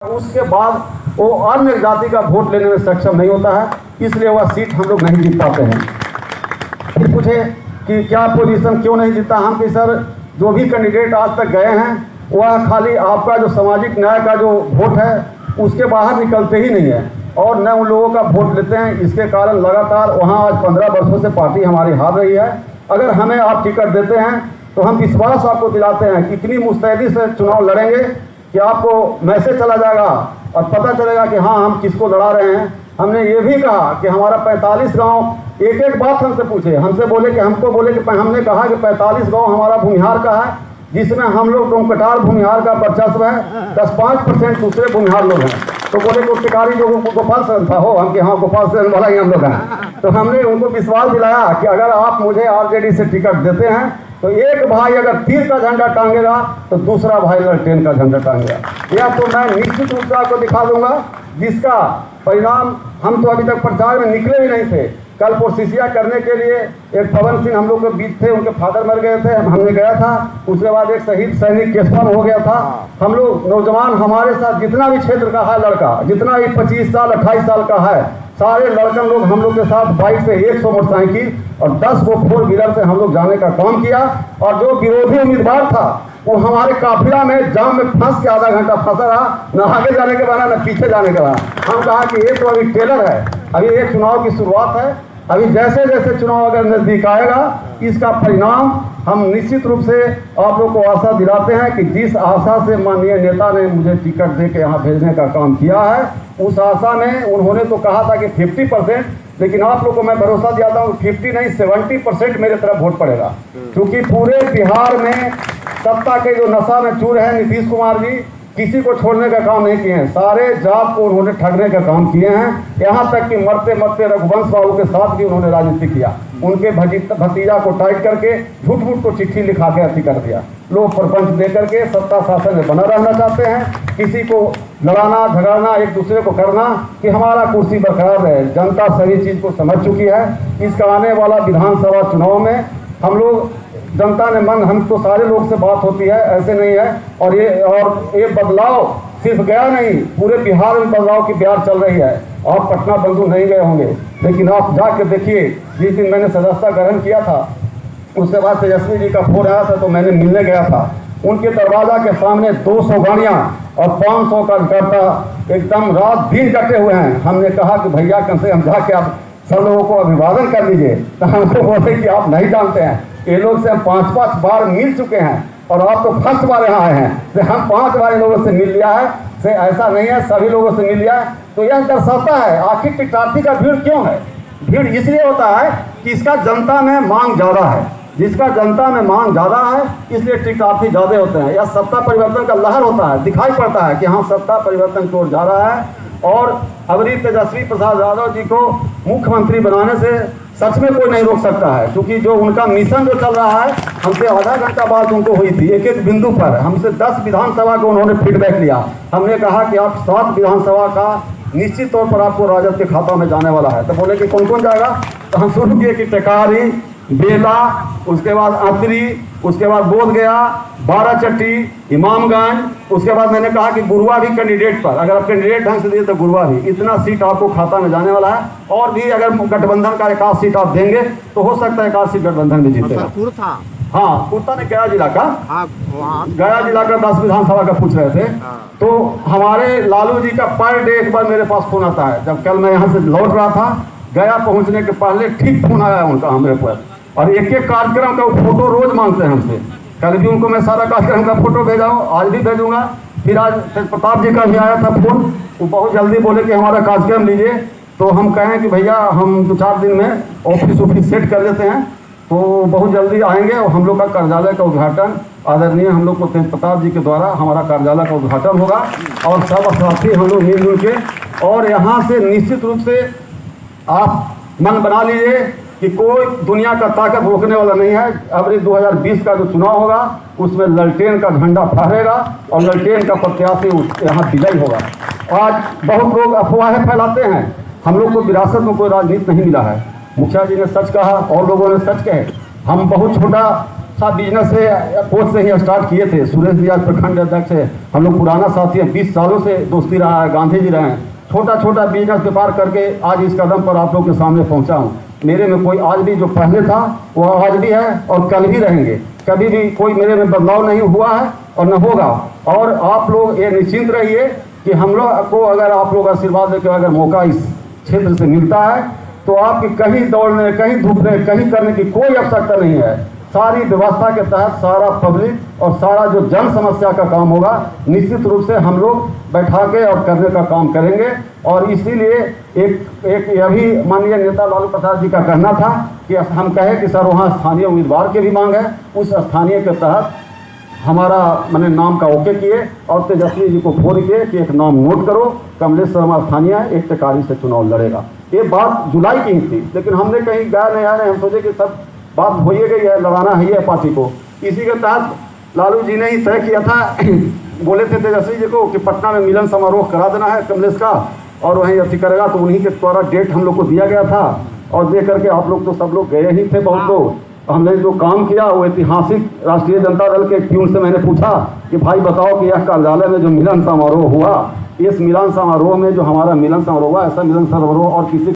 उसके बाद वो अन्य जाति का वोट लेने में सक्षम नहीं होता है, इसलिए वह सीट हम लोग नहीं जीत पाते हैं। फिर पूछे कि क्या पोजीशन क्यों नहीं जीता, हम कि सर जो भी कैंडिडेट आज तक गए हैं वह खाली आपका जो सामाजिक न्याय का जो वोट है उसके बाहर निकलते ही नहीं है और न उन लोगों का वोट लेते हैं। इसके कारण लगातार वहाँ आज 15 वर्षों से पार्टी हमारी हार रही है। अगर हमें आप टिकट देते हैं तो हम विश्वास आपको दिलाते हैं कि इतनी मुस्तैदी से चुनाव लड़ेंगे कि आपको मैसेज चला जाएगा और पता चलेगा कि हाँ हम किसको लड़ा रहे हैं। हमने ये भी कहा कि हमारा 45 गांव एक एक बात हमसे पूछे, हमसे बोले कि हमको बोले कि हमने कहा कि 45 गांव हमारा भूमिहार का है, जिसमें हम लोग डोमकटार भूमिहार का वर्चस्व है, 10-5% दूसरे भूमिहार लोग हैं। तो बोले कि टिकारी जो गोपाल शरण था हो, हम कि हाँ गोपाल शरण वाला ही हम लोग हैं। तो हमने उनको विश्वास दिलाया कि अगर आप मुझे आरजेडी से टिकट देते हैं तो एक भाई अगर तीर का झंडा टांगेगा तो दूसरा भाई ललटेन का झंडा टांगेगा। यह तो मैं निश्चित रूप से आपको दिखा दूंगा, जिसका परिणाम हम तो अभी तक प्रचार में निकले भी नहीं थे। कल प्रोसिसिया करने के लिए एक पवन सिंह हम लोग के बीच थे, उनके फादर मर गए थे, हमने गया था। उसके बाद एक शहीद सैनिक केसवन हो गया था। हम लोग नौजवान हमारे साथ जितना भी क्षेत्र का है लड़का, जितना भी 25 साल 28 साल का है, सारे लड़कन लोग हम लोग के साथ बाइक से 100 मोटरसाइकिल और 10 को 4 व्हीलर से हम लोग जाने का काम किया। और जो विरोधी उम्मीदवार था वो हमारे काफिला में जाम में फंस के आधा घंटा फंसा रहा, न आगे जाने के बना न पीछे जाने के बना। हम कहा कि ये तो अभी टेलर है, अभी एक चुनाव की शुरुआत है, अभी जैसे जैसे चुनाव अगर नजदीक आएगा इसका परिणाम हम निश्चित रूप से आप लोग को आशा दिलाते हैं कि जिस आशा से माननीय नेता ने मुझे टिकट दे के यहाँ भेजने का काम किया है, उस आशा में उन्होंने तो कहा था कि 50%, लेकिन आप लोग को मैं भरोसा दिलाता हूँ 50 नहीं 70% मेरे तरफ वोट पड़ेगा। क्योंकि पूरे बिहार में सत्ता के जो नशा में चूर है नीतीश कुमार जी, किसी को छोड़ने का काम नहीं किए हैं, सारे जात को उन्होंने ठगने का काम किए हैं। यहाँ तक कि मरते मरते रघुवंश बाबू के साथ भी उन्होंने राजनीति किया, उनके भतीजा को टाइट करके झूठ झूठ को चिट्ठी लिखा के अति कर दिया। लोग प्रपंच दे करके सत्ता शासन में बना रहना चाहते हैं, किसी को लड़ाना झगड़ना एक दूसरे को करना कि हमारा कुर्सी बरकरार रहे। जनता सभी चीज़ को समझ चुकी है। इसका आने वाला विधानसभा चुनाव में हम लोग जनता ने मन, हम तो सारे लोग से बात होती है, ऐसे नहीं है। और ये बदलाव सिर्फ गया नहीं, पूरे बिहार में बदलाव की प्यार चल रही है। आप पटना बंधु नहीं गए होंगे, लेकिन आप जाके देखिए, जिस दिन मैंने सदस्यता ग्रहण किया था उसके बाद तेजस्वी जी का फोन आया था तो मैंने मिलने गया था। उनके दरवाजा के सामने 200 गाड़ियाँ और 500 का करता एकदम रात दिन कटे हुए हैं। हमने कहा कि भैया कम से कम जाके आप सब लोगों को अभिवादन कर लीजिए। तो हमको बोले कि आप नहीं जानते हैं, ये लोग से हम 5-5 बार मिल चुके हैं और आप तो फर्स्ट बार यहाँ आए हैं। तो हम 5 बार लोगों से मिल लिया है, से ऐसा नहीं है सभी लोगों से मिल लिया है। तो यह दर्शाता है आखिर टिकटार्थी का भीड़ क्यों है। भीड़ इसलिए होता है कि इसका जनता में मांग ज़्यादा है, जिसका जनता में मांग ज़्यादा है इसलिए टिकटार्थी ज़्यादा होते हैं। यह सत्ता परिवर्तन का लहर होता है, दिखाई पड़ता है कि हाँ सत्ता परिवर्तन की ओर जा रहा है। और अबरी तेजस्वी प्रसाद यादव जी को मुख्यमंत्री बनाने से सच में कोई नहीं रोक सकता है, क्योंकि जो उनका मिशन जो चल रहा है, हमसे आधा घंटा बात उनको हुई थी एक एक बिंदु पर। हमसे 10 विधानसभा को उन्होंने फीडबैक लिया। हमने कहा कि आप 7 विधानसभा का निश्चित तौर पर आपको राजद के खाता में जाने वाला है। तो बोले कि कौन कौन जाएगा, तो हम शुरू किए कि टेकारी, बेला, उसके बाद अतरी, उसके बाद बोधगया, बाराचट्टी, इमामगंज, उसके बाद मैंने कहा कि गुरुआ भी कैंडिडेट पर, अगर आप कैंडिडेट ढंग से दिए तो गुरुआ भी, इतना सीट आपको खाता में जाने वाला है। और भी अगर गठबंधन का 1 सीट आप देंगे तो हो सकता है 1 सीट गठबंधन में जीतेगा। हाँ, कुर्ता ने गया जिला का, गया जिला का 10 विधानसभा का पूछ रहे थे। तो हमारे लालू जी का पर डे एक बार मेरे पास फोन आता है। जब कल मैं यहाँ से लौट रहा था, गया पहुँचने के पहले ठीक फोन आया उनका हमारे पर, और एक एक कार्यक्रम का फोटो रोज मांगते हैं हमसे। कल भी उनको मैं सारा कार्यक्रम का फोटो भेजा हूँ, आज भी भेजूंगा। फिर आज प्रताप जी का भी आया था फोन, वो बहुत जल्दी बोले कि हमारा कार्यक्रम लीजिए। तो हम कहें कि भैया हम 2-4 दिन में ऑफिस सेट कर लेते हैं, तो बहुत जल्दी आएंगे। और हम लोग का कार्यालय का उद्घाटन आदरणीय हम लोग को तेज प्रताप जी के द्वारा हमारा कार्यालय का उद्घाटन होगा, और सब साथी हम लोग मिलजुल के। और यहाँ से निश्चित रूप से आप मन बना लीजिए कि कोई दुनिया का ताकत रोकने वाला नहीं है। अबरी 2020 का जो चुनाव होगा उसमें ललटेन का झंडा फहरेगा और ललटेन का प्रत्याशी यहाँ विजयी होगा। आज बहुत लोग अफवाहें फैलाते हैं, हम लोग को विरासत में कोई राजनीति नहीं मिला है। मुखिया जी ने सच कहा और लोगों ने सच कहे। हम बहुत छोटा साथ बिजनेस से कोच से ही स्टार्ट किए थे। सुरेश जी आज प्रखंड अध्यक्ष है, हम लोग पुराना साथी हैं, 20 सालों से दोस्ती रहा है, गांधी जी रहे हैं। छोटा छोटा बिजनेस व्यापार करके आज इस कदम पर आप लोग के सामने पहुंचा हूं। मेरे में कोई आज भी जो पहले था वो आज भी है और कल भी रहेंगे। कभी भी कोई मेरे में बदलाव नहीं हुआ है और न होगा। और आप लोग ये निश्चिंत रहिए कि हम लोग को अगर आप लोग आशीर्वाद देकर अगर मौका इस क्षेत्र से मिलता है तो आपकी कहीं दौड़ने, कहीं धूपने, कहीं करने की कोई आवश्यकता नहीं है। सारी व्यवस्था के तहत सारा पब्लिक और सारा जो जन समस्या का काम होगा निश्चित रूप से हम लोग बैठा के और करने का काम करेंगे। और इसीलिए एक यह भी माननीय नेता लालू प्रसाद जी का कहना था कि हम कहें कि सर वहाँ स्थानीय उम्मीदवार की भी मांग है, उस स्थानीय के तहत हमारा मैंने नाम का ओके किए और तेजस्वी जी को फोन किए कि एक नाम नोट करो, कमलेश शर्मा स्थानीय है, 1 टिकारी से चुनाव लड़ेगा। ये बात जुलाई की ही थी, लेकिन हमने कहीं गया नहीं आया, हम सोचे कि सब बात हो ही गई है, लड़ाना ही है पार्टी को। इसी के तहत लालू जी ने ही तय किया था बोले थे तेजस्वी जी को कि पटना में मिलन समारोह करा देना है कमलेश का और वहीं अति करेगा, तो उन्हीं के द्वारा डेट हम लोग को दिया गया था और दे करके आप लोग तो सब लोग गए ही थे। बहुत लोग हमने जो काम किया वो ऐतिहासिक राष्ट्रीय जनता दल के प्यून से मैंने पूछा कि भाई बताओ कि यह कार्यालय में जो मिलन समारोह हुआ, इस मिलन समारोह में जो हमारा मिलन समारोह हुआ, ऐसा मिलन समारोह और किसी